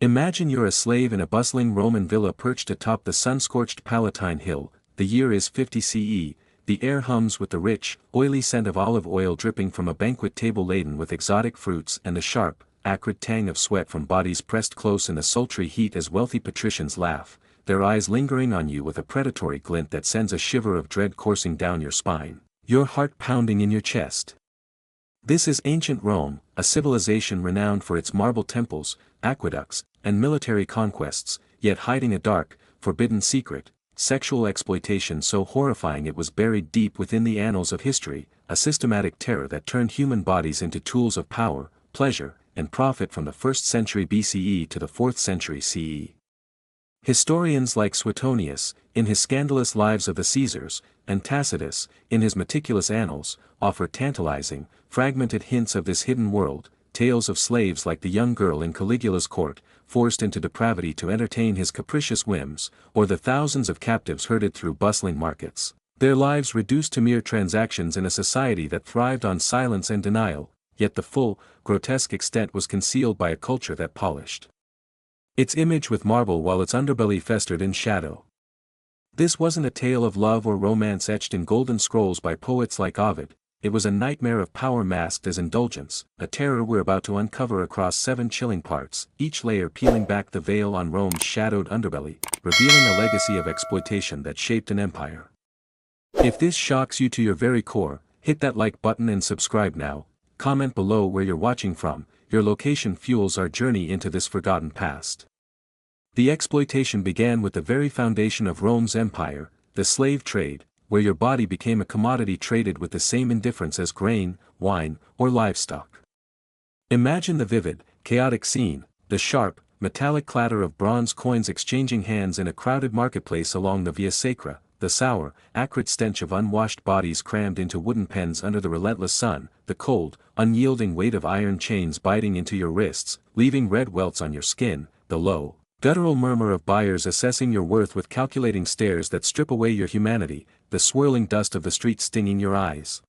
Imagine you're a slave in a bustling Roman villa perched atop the sun-scorched Palatine Hill. The year is 50 CE, the air hums with the rich, oily scent of olive oil dripping from a banquet table laden with exotic fruits and the sharp, acrid tang of sweat from bodies pressed close in the sultry heat as wealthy patricians laugh, their eyes lingering on you with a predatory glint that sends a shiver of dread coursing down your spine, your heart pounding in your chest. This is ancient Rome, a civilization renowned for its marble temples, aqueducts, and military conquests, yet hiding a dark, forbidden secret, sexual exploitation so horrifying it was buried deep within the annals of history, a systematic terror that turned human bodies into tools of power, pleasure, and profit from the 1st century BCE to the 4th century CE. Historians like Suetonius, in his scandalous Lives of the Caesars, and Tacitus, in his meticulous Annals, offer tantalizing, fragmented hints of this hidden world, tales of slaves like the young girl in Caligula's court, forced into depravity to entertain his capricious whims, or the thousands of captives herded through bustling markets, their lives reduced to mere transactions in a society that thrived on silence and denial, yet the full, grotesque extent was concealed by a culture that polished its image with marble while its underbelly festered in shadow. This wasn't a tale of love or romance etched in golden scrolls by poets like Ovid, it was a nightmare of power masked as indulgence, a terror we're about to uncover across 7 chilling parts, each layer peeling back the veil on Rome's shadowed underbelly, revealing a legacy of exploitation that shaped an empire. If this shocks you to your very core, hit that like button and subscribe now, comment below where you're watching from, your location fuels our journey into this forgotten past. The exploitation began with the very foundation of Rome's empire, the slave trade, where your body became a commodity traded with the same indifference as grain, wine, or livestock. Imagine the vivid, chaotic scene, the sharp, metallic clatter of bronze coins exchanging hands in a crowded marketplace along the Via Sacra, the sour, acrid stench of unwashed bodies crammed into wooden pens under the relentless sun, the cold, unyielding weight of iron chains biting into your wrists, leaving red welts on your skin, the low, guttural murmur of buyers assessing your worth with calculating stares that strip away your humanity, the swirling dust of the street stinging your eyes.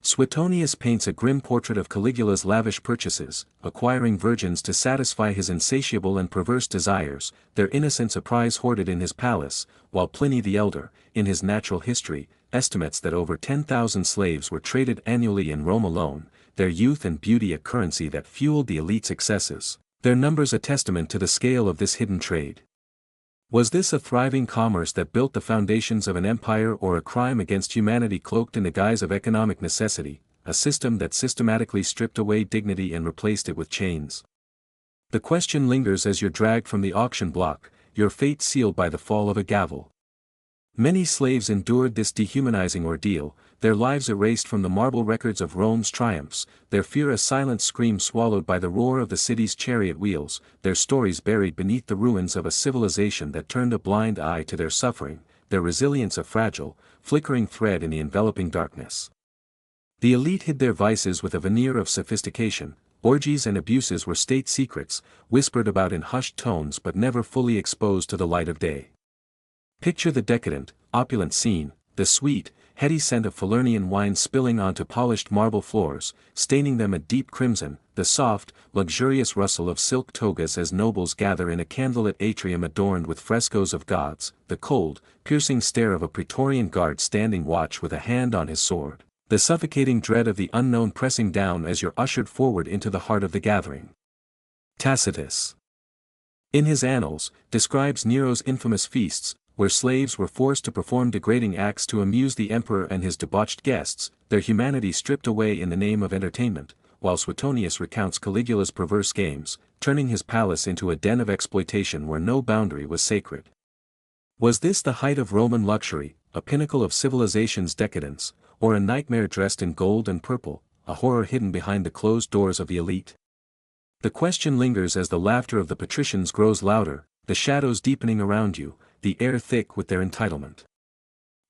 Suetonius paints a grim portrait of Caligula's lavish purchases, acquiring virgins to satisfy his insatiable and perverse desires, their innocence a prize hoarded in his palace, while Pliny the Elder, in his Natural History, estimates that over 10,000 slaves were traded annually in Rome alone, their youth and beauty a currency that fueled the elite's excesses, their numbers a testament to the scale of this hidden trade. Was this a thriving commerce that built the foundations of an empire or a crime against humanity cloaked in the guise of economic necessity, a system that systematically stripped away dignity and replaced it with chains? The question lingers as you're dragged from the auction block, your fate sealed by the fall of a gavel. Many slaves endured this dehumanizing ordeal, their lives erased from the marble records of Rome's triumphs, their fear a silent scream swallowed by the roar of the city's chariot wheels, their stories buried beneath the ruins of a civilization that turned a blind eye to their suffering, their resilience a fragile, flickering thread in the enveloping darkness. The elite hid their vices with a veneer of sophistication, orgies and abuses were state secrets, whispered about in hushed tones but never fully exposed to the light of day. Picture the decadent, opulent scene, the sweet, heady scent of Falernian wine spilling onto polished marble floors, staining them a deep crimson, the soft, luxurious rustle of silk togas as nobles gather in a candlelit atrium adorned with frescoes of gods, the cold, piercing stare of a praetorian guard standing watch with a hand on his sword, the suffocating dread of the unknown pressing down as you're ushered forward into the heart of the gathering. Tacitus, in his Annals, describes Nero's infamous feasts, where slaves were forced to perform degrading acts to amuse the emperor and his debauched guests, their humanity stripped away in the name of entertainment, while Suetonius recounts Caligula's perverse games, turning his palace into a den of exploitation where no boundary was sacred. Was this the height of Roman luxury, a pinnacle of civilization's decadence, or a nightmare dressed in gold and purple, a horror hidden behind the closed doors of the elite? The question lingers as the laughter of the patricians grows louder, the shadows deepening around you, the air thick with their entitlement.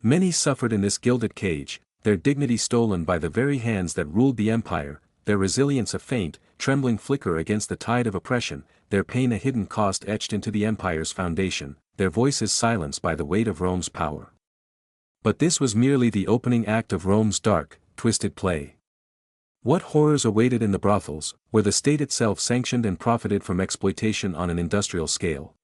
Many suffered in this gilded cage, their dignity stolen by the very hands that ruled the empire, their resilience a faint, trembling flicker against the tide of oppression, their pain a hidden cost etched into the empire's foundation, their voices silenced by the weight of Rome's power. But this was merely the opening act of Rome's dark, twisted play. What horrors awaited in the brothels, where the state itself sanctioned and profited from exploitation on an industrial scale?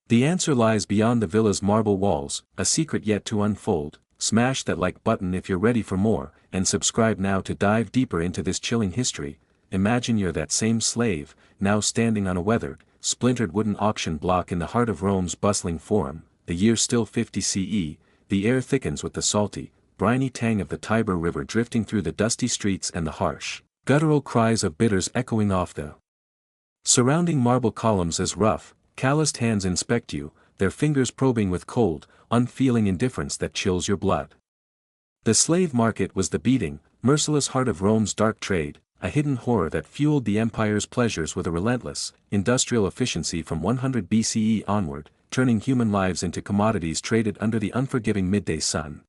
The answer lies beyond the villa's marble walls, a secret yet to unfold. Smash that like button if you're ready for more, and subscribe now to dive deeper into this chilling history. Imagine you're that same slave, now standing on a weathered, splintered wooden auction block in the heart of Rome's bustling forum. The year still 50 CE, the air thickens with the salty, briny tang of the Tiber River drifting through the dusty streets and the harsh, guttural cries of bidders echoing off the surrounding marble columns as rough, calloused hands inspect you, their fingers probing with cold, unfeeling indifference that chills your blood. The slave market was the beating, merciless heart of Rome's dark trade, a hidden horror that fueled the empire's pleasures with a relentless, industrial efficiency from 100 BCE onward, turning human lives into commodities traded under the unforgiving midday sun.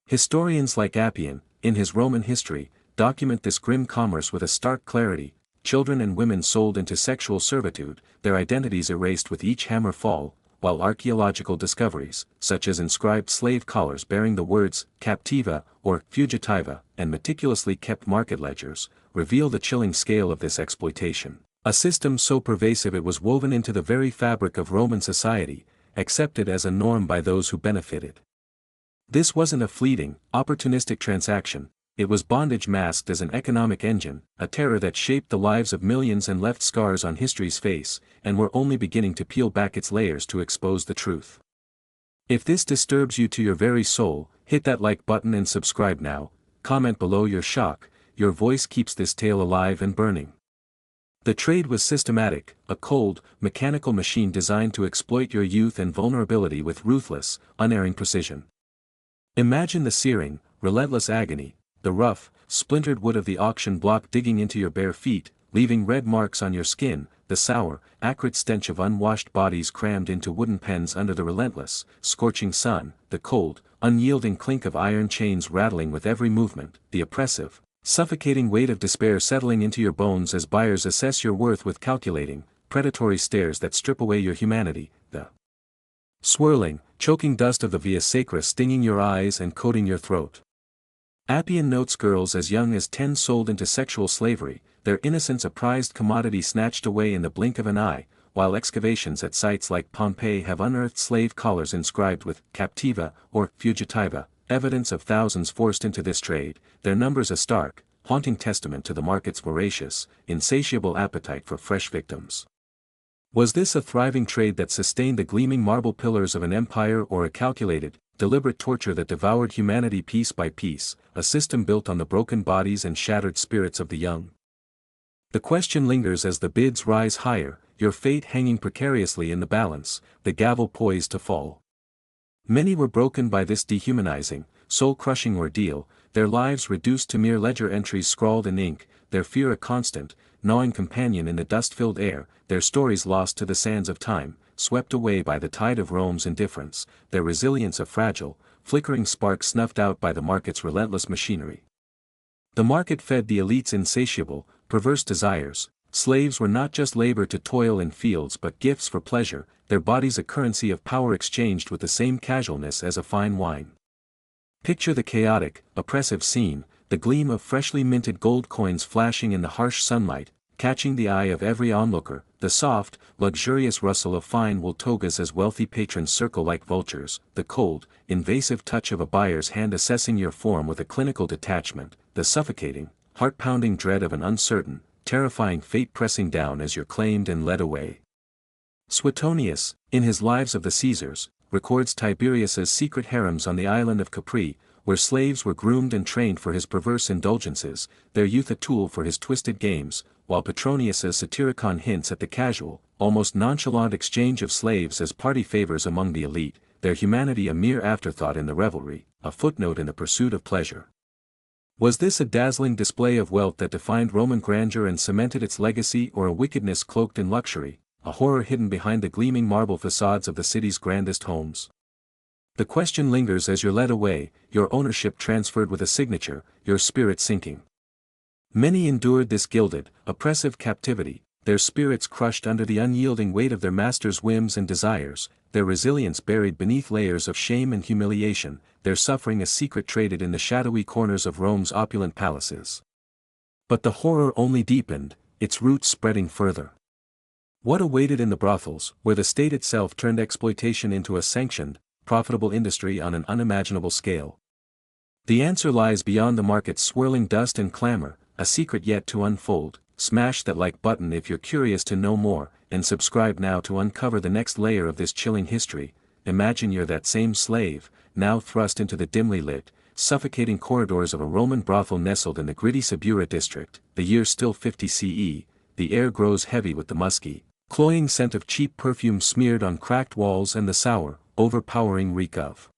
Historians like Appian, in his Roman history, document this grim commerce with a stark clarity. Children and women sold into sexual servitude, their identities erased with each hammer fall, while archaeological discoveries, such as inscribed slave collars bearing the words captiva or fugitiva, and meticulously kept market ledgers, reveal the chilling scale of this exploitation. A system so pervasive it was woven into the very fabric of Roman society, accepted as a norm by those who benefited. This wasn't a fleeting, opportunistic transaction, it was bondage masked as an economic engine, a terror that shaped the lives of millions and left scars on history's face, and we're only beginning to peel back its layers to expose the truth. If this disturbs you to your very soul, hit that like button and subscribe now. Comment below your shock, your voice keeps this tale alive and burning. The trade was systematic, a cold, mechanical machine designed to exploit your youth and vulnerability with ruthless, unerring precision. Imagine the searing, relentless agony, the rough, splintered wood of the auction block digging into your bare feet, leaving red marks on your skin, the sour, acrid stench of unwashed bodies crammed into wooden pens under the relentless, scorching sun, the cold, unyielding clink of iron chains rattling with every movement, the oppressive, suffocating weight of despair settling into your bones as buyers assess your worth with calculating, predatory stares that strip away your humanity, the swirling, choking dust of the via sacra stinging your eyes and coating your throat. Appian notes girls as young as 10 sold into sexual slavery, their innocence a prized commodity snatched away in the blink of an eye, while excavations at sites like Pompeii have unearthed slave collars inscribed with captiva or fugitiva, evidence of thousands forced into this trade, their numbers a stark, haunting testament to the market's voracious, insatiable appetite for fresh victims. Was this a thriving trade that sustained the gleaming marble pillars of an empire or a calculated, deliberate torture that devoured humanity piece by piece, a system built on the broken bodies and shattered spirits of the young? The question lingers as the bids rise higher, your fate hanging precariously in the balance, the gavel poised to fall. Many were broken by this dehumanizing, soul-crushing ordeal, their lives reduced to mere ledger entries scrawled in ink, their fear a constant, gnawing companion in the dust-filled air, their stories lost to the sands of time, swept away by the tide of Rome's indifference, their resilience a fragile, flickering spark snuffed out by the market's relentless machinery. The market fed the elite's insatiable, perverse desires. Slaves were not just labor to toil in fields but gifts for pleasure, their bodies a currency of power exchanged with the same casualness as a fine wine. Picture the chaotic, oppressive scene, the gleam of freshly minted gold coins flashing in the harsh sunlight, catching the eye of every onlooker, the soft, luxurious rustle of fine wool togas as wealthy patrons circle like vultures, the cold, invasive touch of a buyer's hand assessing your form with a clinical detachment, the suffocating, heart-pounding dread of an uncertain, terrifying fate pressing down as you're claimed and led away. Suetonius, in his Lives of the Caesars, records Tiberius's secret harems on the island of Capri, where slaves were groomed and trained for his perverse indulgences, their youth a tool for his twisted games, while Petronius's Satyricon hints at the casual, almost nonchalant exchange of slaves as party favors among the elite, their humanity a mere afterthought in the revelry, a footnote in the pursuit of pleasure. Was this a dazzling display of wealth that defined Roman grandeur and cemented its legacy, or a wickedness cloaked in luxury, a horror hidden behind the gleaming marble facades of the city's grandest homes? The question lingers as you're led away, your ownership transferred with a signature, your spirit sinking. Many endured this gilded, oppressive captivity, their spirits crushed under the unyielding weight of their master's whims and desires, their resilience buried beneath layers of shame and humiliation, their suffering a secret traded in the shadowy corners of Rome's opulent palaces. But the horror only deepened, its roots spreading further. What awaited in the brothels, where the state itself turned exploitation into a sanctioned, profitable industry on an unimaginable scale? The answer lies beyond the market's swirling dust and clamor, a secret yet to unfold. Smash that like button if you're curious to know more, and subscribe now to uncover the next layer of this chilling history. Imagine you're that same slave, now thrust into the dimly lit, suffocating corridors of a Roman brothel nestled in the gritty Subura district. The year still 50 CE, the air grows heavy with the musky, cloying scent of cheap perfume smeared on cracked walls and the sour, overpowering reek of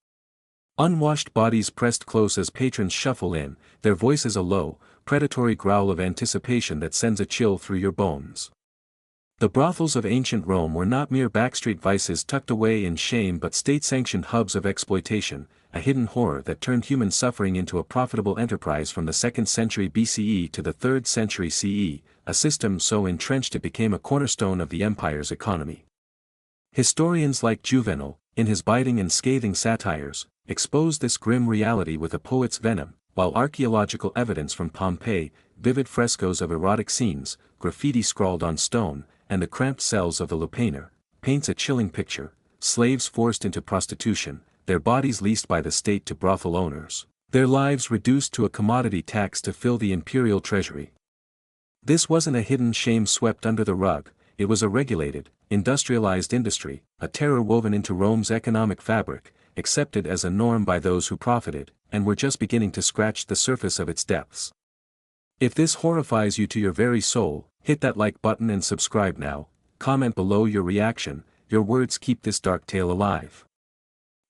unwashed bodies pressed close as patrons shuffle in, their voices a low, predatory growl of anticipation that sends a chill through your bones. The brothels of ancient Rome were not mere backstreet vices tucked away in shame but state-sanctioned hubs of exploitation, a hidden horror that turned human suffering into a profitable enterprise from the 2nd century BCE to the 3rd century CE, a system so entrenched it became a cornerstone of the empire's economy. Historians like Juvenal, in his biting and scathing satires, exposed this grim reality with a poet's venom, while archaeological evidence from Pompeii, vivid frescoes of erotic scenes, graffiti scrawled on stone, and the cramped cells of the lupanar, paints a chilling picture: slaves forced into prostitution, their bodies leased by the state to brothel owners, their lives reduced to a commodity tax to fill the imperial treasury. This wasn't a hidden shame swept under the rug, it was a regulated, industrialized industry, a terror woven into Rome's economic fabric, accepted as a norm by those who profited, and were just beginning to scratch the surface of its depths. If this horrifies you to your very soul, hit that like button and subscribe now. Comment below your reaction, your words keep this dark tale alive.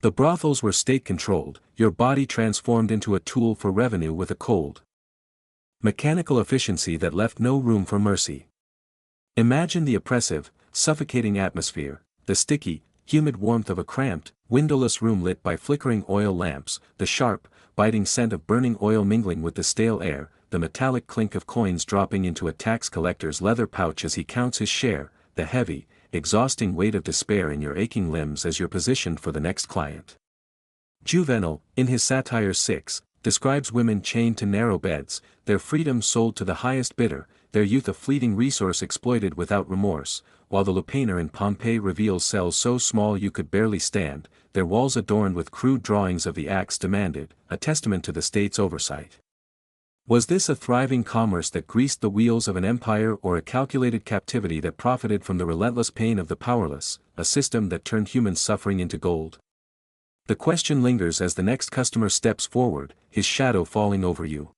The brothels were state-controlled, your body transformed into a tool for revenue with a cold, mechanical efficiency that left no room for mercy. Imagine the oppressive, suffocating atmosphere, the sticky, humid warmth of a cramped, windowless room lit by flickering oil lamps, the sharp, biting scent of burning oil mingling with the stale air, the metallic clink of coins dropping into a tax collector's leather pouch as he counts his share, the heavy, exhausting weight of despair in your aching limbs as you're positioned for the next client. Juvenal, in his Satire 6, describes women chained to narrow beds, their freedom sold to the highest bidder, their youth a fleeting resource exploited without remorse, while the lupanar in Pompeii reveals cells so small you could barely stand, their walls adorned with crude drawings of the acts demanded, a testament to the state's oversight. Was this a thriving commerce that greased the wheels of an empire or a calculated captivity that profited from the relentless pain of the powerless, a system that turned human suffering into gold? The question lingers as the next customer steps forward, his shadow falling over you.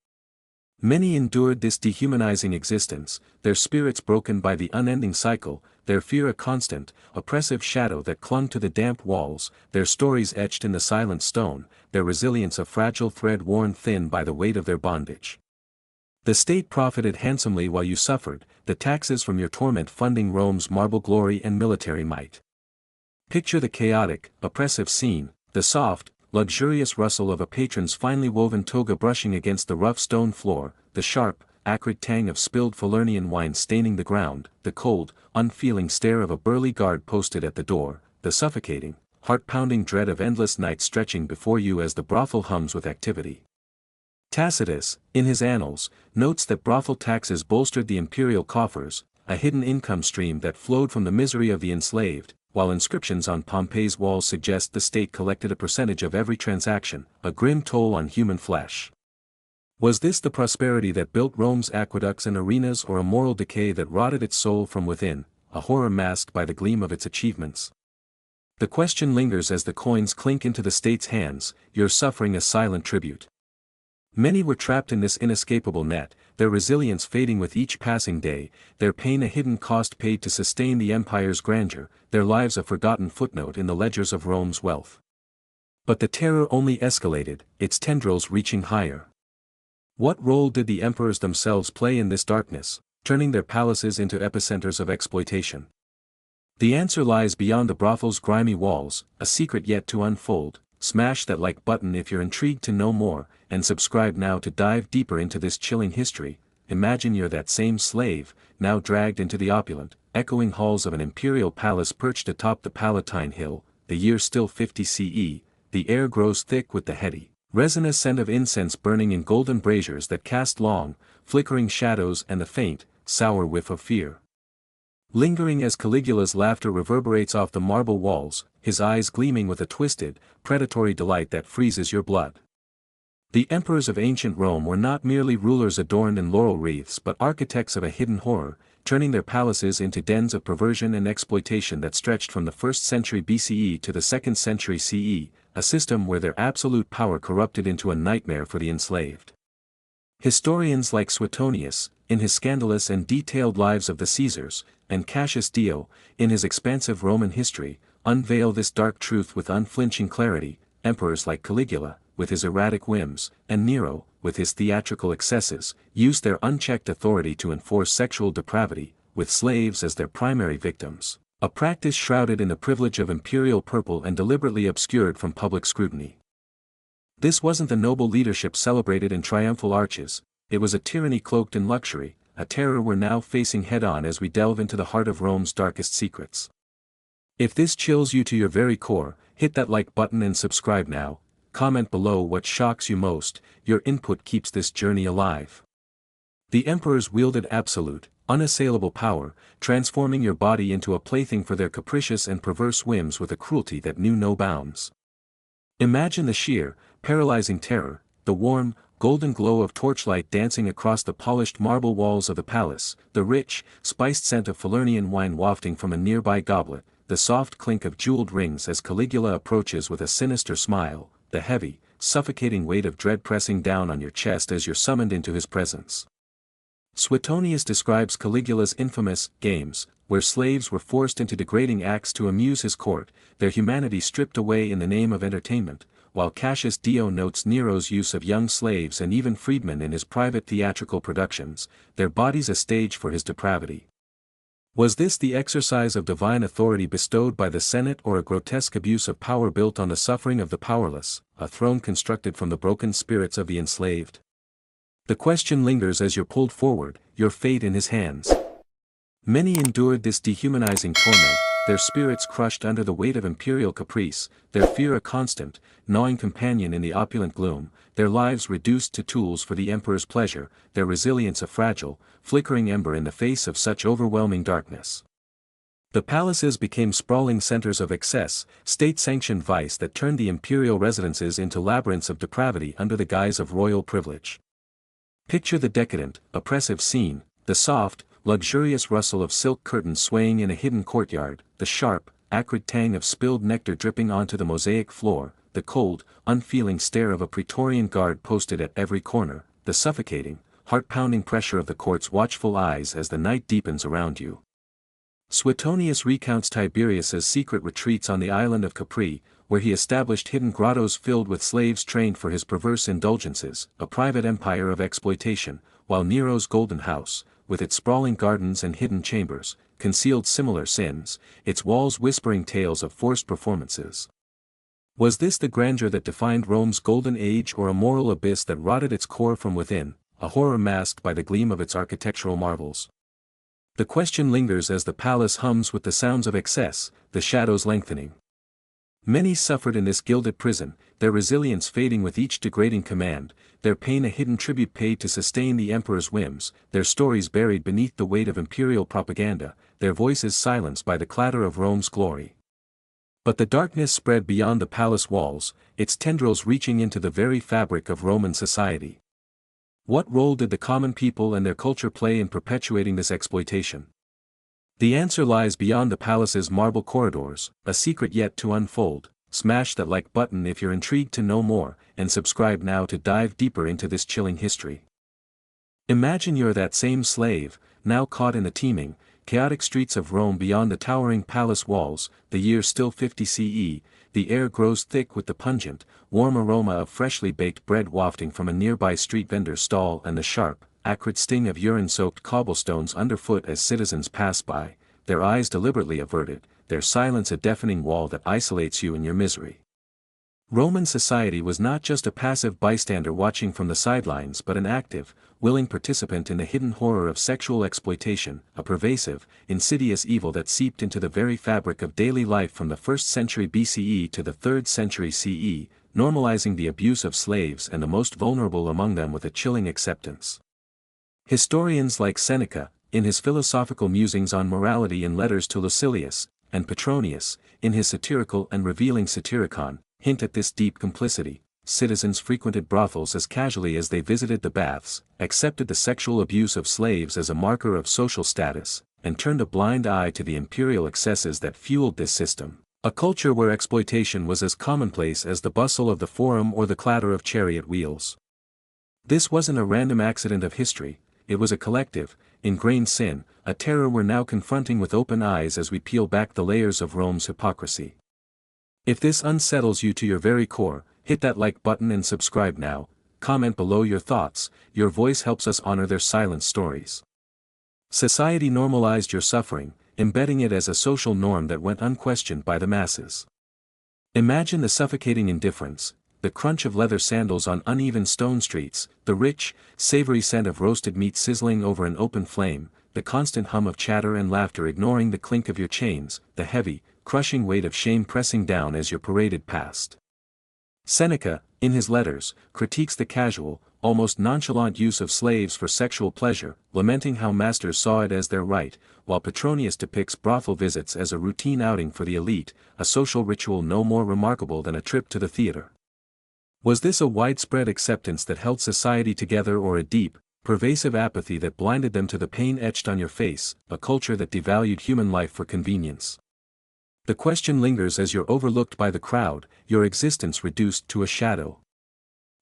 Many endured this dehumanizing existence, their spirits broken by the unending cycle, their fear a constant, oppressive shadow that clung to the damp walls, their stories etched in the silent stone, their resilience a fragile thread worn thin by the weight of their bondage. The state profited handsomely while you suffered, the taxes from your torment funding Rome's marble glory and military might. Picture the chaotic, oppressive scene, the soft, luxurious rustle of a patron's finely woven toga brushing against the rough stone floor, the sharp, acrid tang of spilled Falernian wine staining the ground, the cold, unfeeling stare of a burly guard posted at the door, the suffocating, heart-pounding dread of endless nights stretching before you as the brothel hums with activity. Tacitus, in his Annals, notes that brothel taxes bolstered the imperial coffers, a hidden income stream that flowed from the misery of the enslaved, while inscriptions on Pompeii's walls suggest the state collected a percentage of every transaction, a grim toll on human flesh. Was this the prosperity that built Rome's aqueducts and arenas, or a moral decay that rotted its soul from within, a horror masked by the gleam of its achievements? The question lingers as the coins clink into the state's hands, your suffering a silent tribute. Many were trapped in this inescapable net, their resilience fading with each passing day, their pain a hidden cost paid to sustain the empire's grandeur, their lives a forgotten footnote in the ledgers of Rome's wealth. But the terror only escalated, its tendrils reaching higher. What role did the emperors themselves play in this darkness, turning their palaces into epicenters of exploitation? The answer lies beyond the brothel's grimy walls, a secret yet to unfold. Smash that like button if you're intrigued to know more, and subscribe now to dive deeper into this chilling history. Imagine you're that same slave, now dragged into the opulent, echoing halls of an imperial palace perched atop the Palatine Hill, the year still 50 CE, the air grows thick with the heady, resinous scent of incense burning in golden braziers that cast long, flickering shadows and the faint, sour whiff of fear. Lingering as Caligula's laughter reverberates off the marble walls, his eyes gleaming with a twisted, predatory delight that freezes your blood. The emperors of ancient Rome were not merely rulers adorned in laurel wreaths but architects of a hidden horror, turning their palaces into dens of perversion and exploitation that stretched from the 1st century BCE to the 2nd century CE, a system where their absolute power corrupted into a nightmare for the enslaved. Historians like Suetonius, in his scandalous and detailed Lives of the Caesars, and Cassius Dio, in his expansive Roman history, unveil this dark truth with unflinching clarity. Emperors like Caligula, with his erratic whims, and Nero, with his theatrical excesses, used their unchecked authority to enforce sexual depravity, with slaves as their primary victims, a practice shrouded in the privilege of imperial purple and deliberately obscured from public scrutiny. This wasn't the noble leadership celebrated in triumphal arches, it was a tyranny cloaked in luxury, a terror we're now facing head-on as we delve into the heart of Rome's darkest secrets. If this chills you to your very core, hit that like button and subscribe now. Comment below what shocks you most, your input keeps this journey alive. The emperors wielded absolute, unassailable power, transforming your body into a plaything for their capricious and perverse whims with a cruelty that knew no bounds. Imagine the sheer, paralyzing terror, the warm, golden glow of torchlight dancing across the polished marble walls of the palace, the rich, spiced scent of Falernian wine wafting from a nearby goblet, the soft clink of jeweled rings as Caligula approaches with a sinister smile, the heavy, suffocating weight of dread pressing down on your chest as you're summoned into his presence. Suetonius describes Caligula's infamous games, where slaves were forced into degrading acts to amuse his court, their humanity stripped away in the name of entertainment, while Cassius Dio notes Nero's use of young slaves and even freedmen in his private theatrical productions, their bodies a stage for his depravity. Was this the exercise of divine authority bestowed by the Senate or a grotesque abuse of power built on the suffering of the powerless, a throne constructed from the broken spirits of the enslaved? The question lingers as you're pulled forward, your fate in his hands. Many endured this dehumanizing torment, their spirits crushed under the weight of imperial caprice, their fear a constant, gnawing companion in the opulent gloom, their lives reduced to tools for the emperor's pleasure, their resilience a fragile, flickering ember in the face of such overwhelming darkness. The palaces became sprawling centers of excess, state-sanctioned vice that turned the imperial residences into labyrinths of depravity under the guise of royal privilege. Picture the decadent, oppressive scene, the soft, luxurious rustle of silk curtains swaying in a hidden courtyard, the sharp, acrid tang of spilled nectar dripping onto the mosaic floor, the cold, unfeeling stare of a Praetorian guard posted at every corner, the suffocating, heart-pounding pressure of the court's watchful eyes as the night deepens around you. Suetonius recounts Tiberius's secret retreats on the island of Capri, where he established hidden grottos filled with slaves trained for his perverse indulgences, a private empire of exploitation, while Nero's Golden House, with its sprawling gardens and hidden chambers, concealed similar sins, its walls whispering tales of forced performances. Was this the grandeur that defined Rome's golden age or a moral abyss that rotted its core from within, a horror masked by the gleam of its architectural marvels? The question lingers as the palace hums with the sounds of excess, the shadows lengthening. Many suffered in this gilded prison, their resilience fading with each degrading command, their pain a hidden tribute paid to sustain the emperor's whims, their stories buried beneath the weight of imperial propaganda, their voices silenced by the clatter of Rome's glory. But the darkness spread beyond the palace walls, its tendrils reaching into the very fabric of Roman society. What role did the common people and their culture play in perpetuating this exploitation? The answer lies beyond the palace's marble corridors, a secret yet to unfold. Smash that like button if you're intrigued to know more, and subscribe now to dive deeper into this chilling history. Imagine you're that same slave, now caught in the teeming, chaotic streets of Rome beyond the towering palace walls, the year still 50 CE, the air grows thick with the pungent, warm aroma of freshly baked bread wafting from a nearby street vendor's stall and the sharp, acrid sting of urine-soaked cobblestones underfoot as citizens pass by, their eyes deliberately averted, their silence a deafening wall that isolates you in your misery. Roman society was not just a passive bystander watching from the sidelines but an active, willing participant in the hidden horror of sexual exploitation, a pervasive, insidious evil that seeped into the very fabric of daily life from the 1st century BCE to the 3rd century CE, normalizing the abuse of slaves and the most vulnerable among them with a chilling acceptance. Historians like Seneca, in his philosophical musings on morality in letters to Lucilius, and Petronius, in his satirical and revealing Satyricon, hint at this deep complicity. Citizens frequented brothels as casually as they visited the baths, accepted the sexual abuse of slaves as a marker of social status, and turned a blind eye to the imperial excesses that fueled this system. A culture where exploitation was as commonplace as the bustle of the forum or the clatter of chariot wheels. This wasn't a random accident of history, it was a collective, ingrained sin, a terror we're now confronting with open eyes as we peel back the layers of Rome's hypocrisy. If this unsettles you to your very core, hit that like button and subscribe now. Comment below your thoughts, your voice helps us honor their silent stories. Society normalized your suffering, embedding it as a social norm that went unquestioned by the masses. Imagine the suffocating indifference, the crunch of leather sandals on uneven stone streets, the rich, savory scent of roasted meat sizzling over an open flame, the constant hum of chatter and laughter ignoring the clink of your chains, the heavy, crushing weight of shame pressing down as you're paraded past. Seneca, in his letters, critiques the casual, almost nonchalant use of slaves for sexual pleasure, lamenting how masters saw it as their right, while Petronius depicts brothel visits as a routine outing for the elite, a social ritual no more remarkable than a trip to the theater. Was this a widespread acceptance that held society together, or a deep, pervasive apathy that blinded them to the pain etched on your face, a culture that devalued human life for convenience? The question lingers as you're overlooked by the crowd, your existence reduced to a shadow.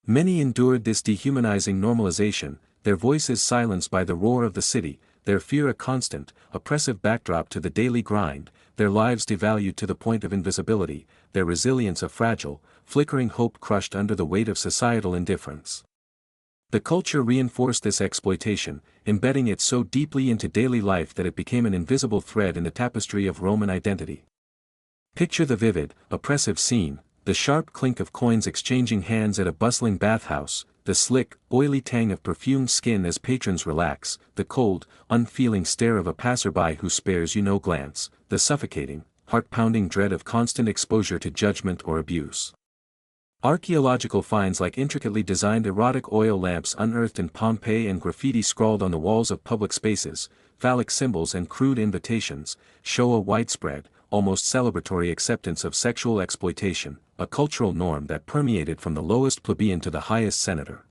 Many endured this dehumanizing normalization, their voices silenced by the roar of the city, their fear a constant, oppressive backdrop to the daily grind, their lives devalued to the point of invisibility, their resilience a fragile, flickering hope crushed under the weight of societal indifference. The culture reinforced this exploitation, embedding it so deeply into daily life that it became an invisible thread in the tapestry of Roman identity. Picture the vivid, oppressive scene, the sharp clink of coins exchanging hands at a bustling bathhouse, the slick, oily tang of perfumed skin as patrons relax, the cold, unfeeling stare of a passerby who spares you no glance, the suffocating, heart-pounding dread of constant exposure to judgment or abuse. Archaeological finds like intricately designed erotic oil lamps unearthed in Pompeii and graffiti scrawled on the walls of public spaces, phallic symbols and crude invitations, show a widespread, almost celebratory acceptance of sexual exploitation, a cultural norm that permeated from the lowest plebeian to the highest senator.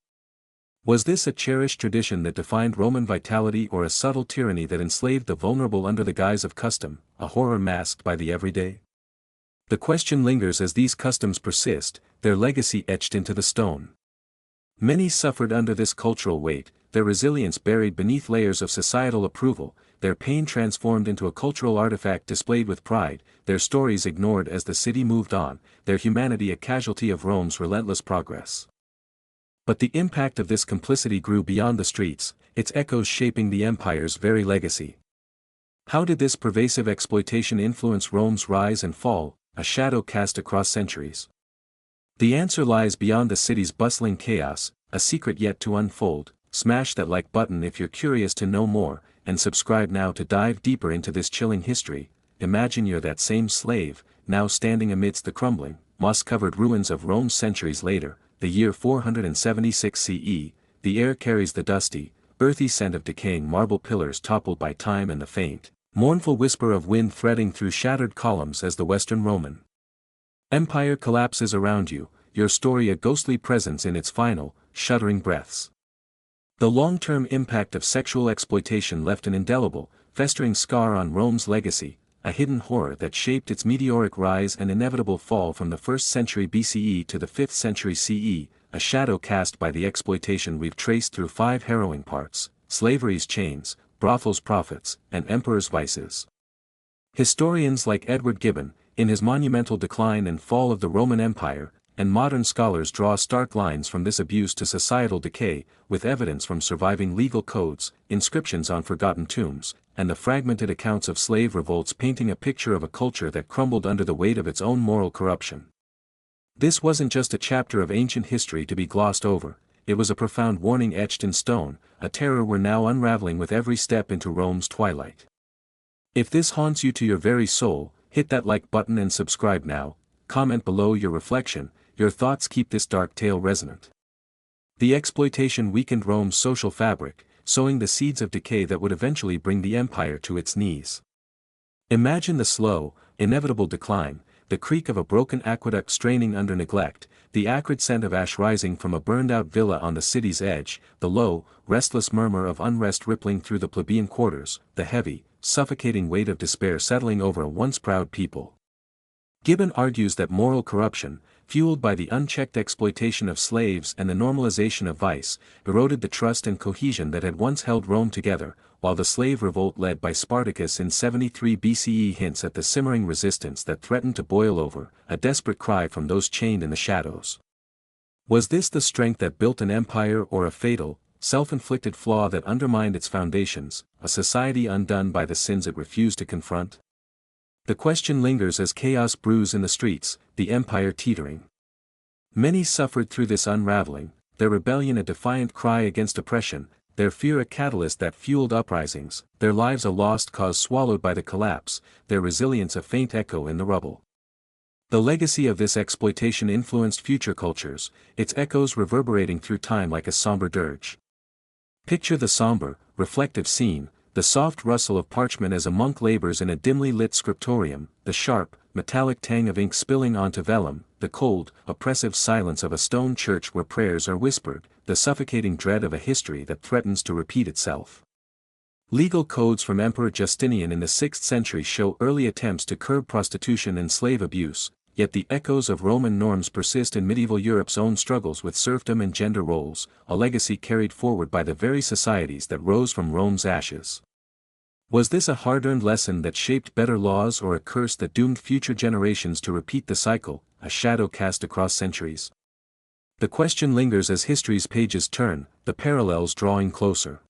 Was this a cherished tradition that defined Roman vitality, or a subtle tyranny that enslaved the vulnerable under the guise of custom, a horror masked by the everyday? The question lingers as these customs persist, their legacy etched into the stone. Many suffered under this cultural weight, their resilience buried beneath layers of societal approval, their pain transformed into a cultural artifact displayed with pride, their stories ignored as the city moved on, their humanity a casualty of Rome's relentless progress. But the impact of this complicity grew beyond the streets, its echoes shaping the empire's very legacy. How did this pervasive exploitation influence Rome's rise and fall, a shadow cast across centuries? The answer lies beyond the city's bustling chaos, a secret yet to unfold. Smash that like button if you're curious to know more, and subscribe now to dive deeper into this chilling history. Imagine you're that same slave, now standing amidst the crumbling, moss-covered ruins of Rome centuries later, the year 476 CE, the air carries the dusty, earthy scent of decaying marble pillars toppled by time and the faint, mournful whisper of wind threading through shattered columns as the Western Roman Empire collapses around you, your story a ghostly presence in its final, shuddering breaths. The long-term impact of sexual exploitation left an indelible, festering scar on Rome's legacy, a hidden horror that shaped its meteoric rise and inevitable fall from the 1st century BCE to the 5th century CE, a shadow cast by the exploitation we've traced through 5 harrowing parts: slavery's chains, brothels' profits, and emperors' vices. Historians like Edward Gibbon, in his monumental Decline and Fall of the Roman Empire, and modern scholars draw stark lines from this abuse to societal decay, with evidence from surviving legal codes, inscriptions on forgotten tombs, and the fragmented accounts of slave revolts painting a picture of a culture that crumbled under the weight of its own moral corruption. This wasn't just a chapter of ancient history to be glossed over, it was a profound warning etched in stone, a terror we're now unraveling with every step into Rome's twilight. If this haunts you to your very soul, hit that like button and subscribe now. Comment below your reflection, your thoughts keep this dark tale resonant. The exploitation weakened Rome's social fabric, sowing the seeds of decay that would eventually bring the empire to its knees. Imagine the slow, inevitable decline, the creak of a broken aqueduct straining under neglect, the acrid scent of ash rising from a burned-out villa on the city's edge, the low, restless murmur of unrest rippling through the plebeian quarters, the heavy, suffocating weight of despair settling over a once proud people. Gibbon argues that moral corruption, fueled by the unchecked exploitation of slaves and the normalization of vice, eroded the trust and cohesion that had once held Rome together, while the slave revolt led by Spartacus in 73 BCE hints at the simmering resistance that threatened to boil over, a desperate cry from those chained in the shadows. Was this the strength that built an empire, or a fatal, self-inflicted flaw that undermined its foundations, a society undone by the sins it refused to confront? The question lingers as chaos brews in the streets, the empire teetering. Many suffered through this unraveling, their rebellion a defiant cry against oppression, their fear a catalyst that fueled uprisings, their lives a lost cause swallowed by the collapse, their resilience a faint echo in the rubble. The legacy of this exploitation influenced future cultures, its echoes reverberating through time like a somber dirge. Picture the somber, reflective scene, the soft rustle of parchment as a monk labors in a dimly lit scriptorium, the sharp, metallic tang of ink spilling onto vellum, the cold, oppressive silence of a stone church where prayers are whispered, the suffocating dread of a history that threatens to repeat itself. Legal codes from Emperor Justinian in the 6th century show early attempts to curb prostitution and slave abuse, yet the echoes of Roman norms persist in medieval Europe's own struggles with serfdom and gender roles, a legacy carried forward by the very societies that rose from Rome's ashes. Was this a hard-earned lesson that shaped better laws, or a curse that doomed future generations to repeat the cycle, a shadow cast across centuries? The question lingers as history's pages turn, the parallels drawing closer.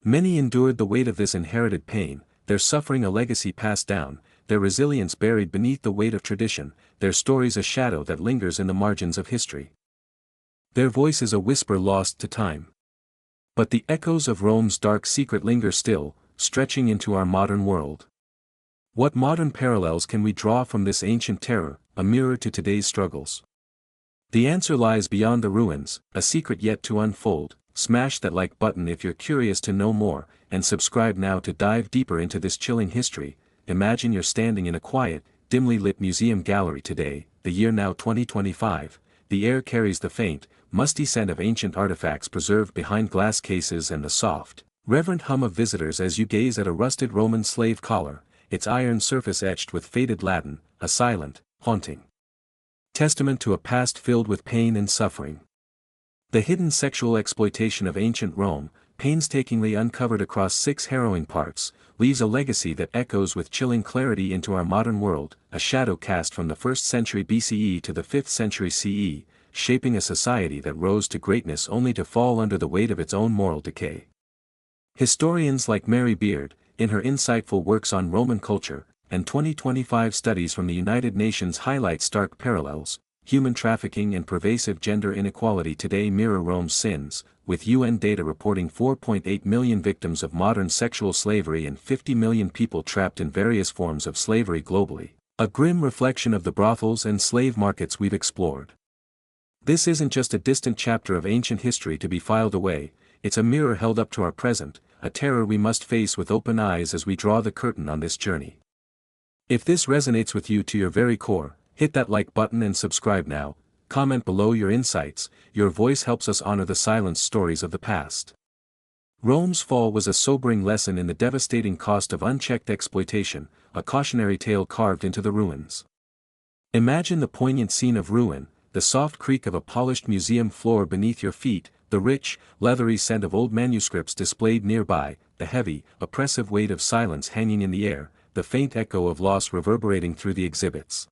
Many endured the weight of this inherited pain, their suffering a legacy passed down, their resilience buried beneath the weight of tradition, their stories a shadow that lingers in the margins of history. Their voice is a whisper lost to time. But the echoes of Rome's dark secret linger still, stretching into our modern world. What modern parallels can we draw from this ancient terror, a mirror to today's struggles? The answer lies beyond the ruins, a secret yet to unfold. Smash that like button if you're curious to know more, and subscribe now to dive deeper into this chilling history. Imagine you're standing in a quiet, dimly lit museum gallery today, the year now 2025. The air carries the faint, musty scent of ancient artifacts preserved behind glass cases and the soft, reverent hum of visitors as you gaze at a rusted Roman slave collar, its iron surface etched with faded Latin, a silent, haunting testament to a past filled with pain and suffering. The hidden sexual exploitation of ancient Rome, painstakingly uncovered across 6 harrowing parts, leaves a legacy that echoes with chilling clarity into our modern world, a shadow cast from the 1st century BCE to the 5th century CE, shaping a society that rose to greatness only to fall under the weight of its own moral decay. Historians like Mary Beard, in her insightful works on Roman culture, and 2025 studies from the United Nations highlight stark parallels. Human trafficking and pervasive gender inequality today mirror Rome's sins, with UN data reporting 4.8 million victims of modern sexual slavery and 50 million people trapped in various forms of slavery globally, a grim reflection of the brothels and slave markets we've explored. This isn't just a distant chapter of ancient history to be filed away, it's a mirror held up to our present, a terror we must face with open eyes as we draw the curtain on this journey. If this resonates with you to your very core, hit that like button and subscribe now. Comment below your insights, your voice helps us honor the silenced stories of the past. Rome's fall was a sobering lesson in the devastating cost of unchecked exploitation, a cautionary tale carved into the ruins. Imagine the poignant scene of ruin, the soft creak of a polished museum floor beneath your feet, the rich, leathery scent of old manuscripts displayed nearby, the heavy, oppressive weight of silence hanging in the air, the faint echo of loss reverberating through the exhibits.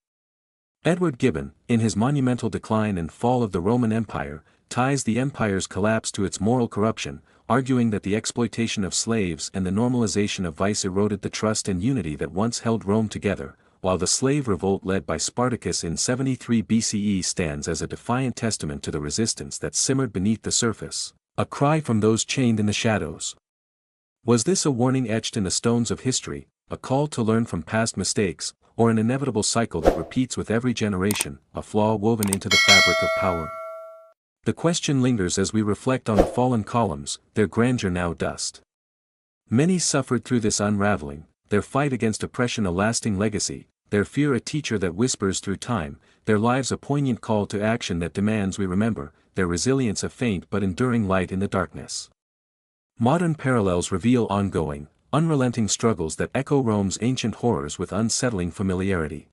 Edward Gibbon, in his monumental Decline and Fall of the Roman Empire, ties the empire's collapse to its moral corruption, arguing that the exploitation of slaves and the normalization of vice eroded the trust and unity that once held Rome together, while the slave revolt led by Spartacus in 73 BCE stands as a defiant testament to the resistance that simmered beneath the surface, a cry from those chained in the shadows. Was this a warning etched in the stones of history, a call to learn from past mistakes, or an inevitable cycle that repeats with every generation, a flaw woven into the fabric of power? The question lingers as we reflect on the fallen columns, their grandeur now dust. Many suffered through this unraveling, their fight against oppression a lasting legacy, their fear a teacher that whispers through time, their lives a poignant call to action that demands we remember, their resilience a faint but enduring light in the darkness. Modern parallels reveal ongoing, unrelenting struggles that echo Rome's ancient horrors with unsettling familiarity.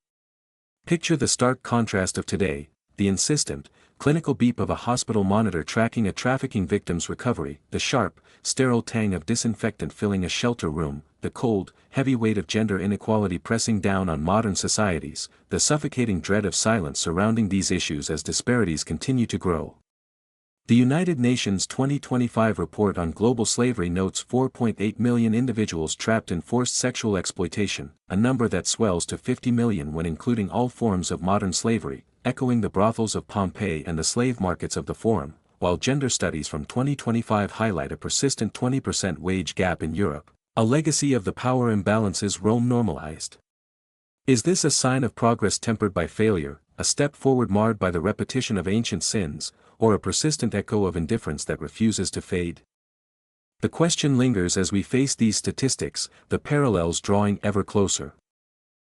Picture the stark contrast of today, the insistent, clinical beep of a hospital monitor tracking a trafficking victim's recovery, the sharp, sterile tang of disinfectant filling a shelter room, the cold, heavy weight of gender inequality pressing down on modern societies, the suffocating dread of silence surrounding these issues as disparities continue to grow. The United Nations 2025 report on global slavery notes 4.8 million individuals trapped in forced sexual exploitation, a number that swells to 50 million when including all forms of modern slavery, echoing the brothels of Pompeii and the slave markets of the Forum, while gender studies from 2025 highlight a persistent 20% wage gap in Europe, a legacy of the power imbalances Rome normalized. Is this a sign of progress tempered by failure, a step forward marred by the repetition of ancient sins, or a persistent echo of indifference that refuses to fade? The question lingers as we face these statistics, the parallels drawing ever closer.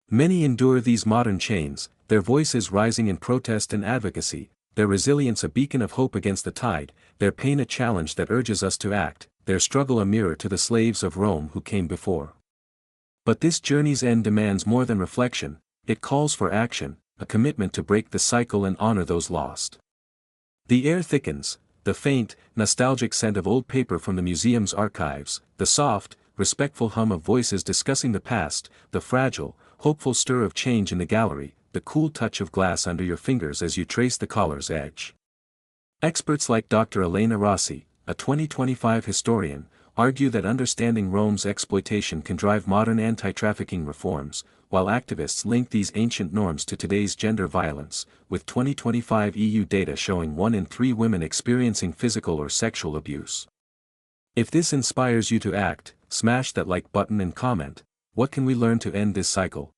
Many endure these modern chains, their voices rising in protest and advocacy, their resilience a beacon of hope against the tide, their pain a challenge that urges us to act, their struggle a mirror to the slaves of Rome who came before. But this journey's end demands more than reflection, it calls for action, a commitment to break the cycle and honor those lost. The air thickens, the faint, nostalgic scent of old paper from the museum's archives, the soft, respectful hum of voices discussing the past, the fragile, hopeful stir of change in the gallery, the cool touch of glass under your fingers as you trace the collar's edge. Experts like Dr. Elena Rossi, a 2025 historian, argue that understanding Rome's exploitation can drive modern anti-trafficking reforms, while activists link these ancient norms to today's gender violence, with 2025 EU data showing 1 in 3 women experiencing physical or sexual abuse. If this inspires you to act, smash that like button and comment, what can we learn to end this cycle?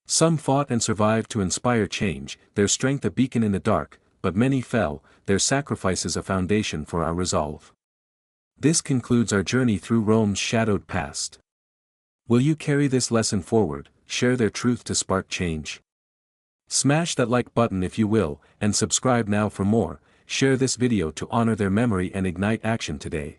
Some fought and survived to inspire change, their strength a beacon in the dark, but many fell, their sacrifices a foundation for our resolve. This concludes our journey through Rome's shadowed past. Will you carry this lesson forward, share their truth to spark change? Smash that like button if you will, and subscribe now for more. Share this video to honor their memory and ignite action today.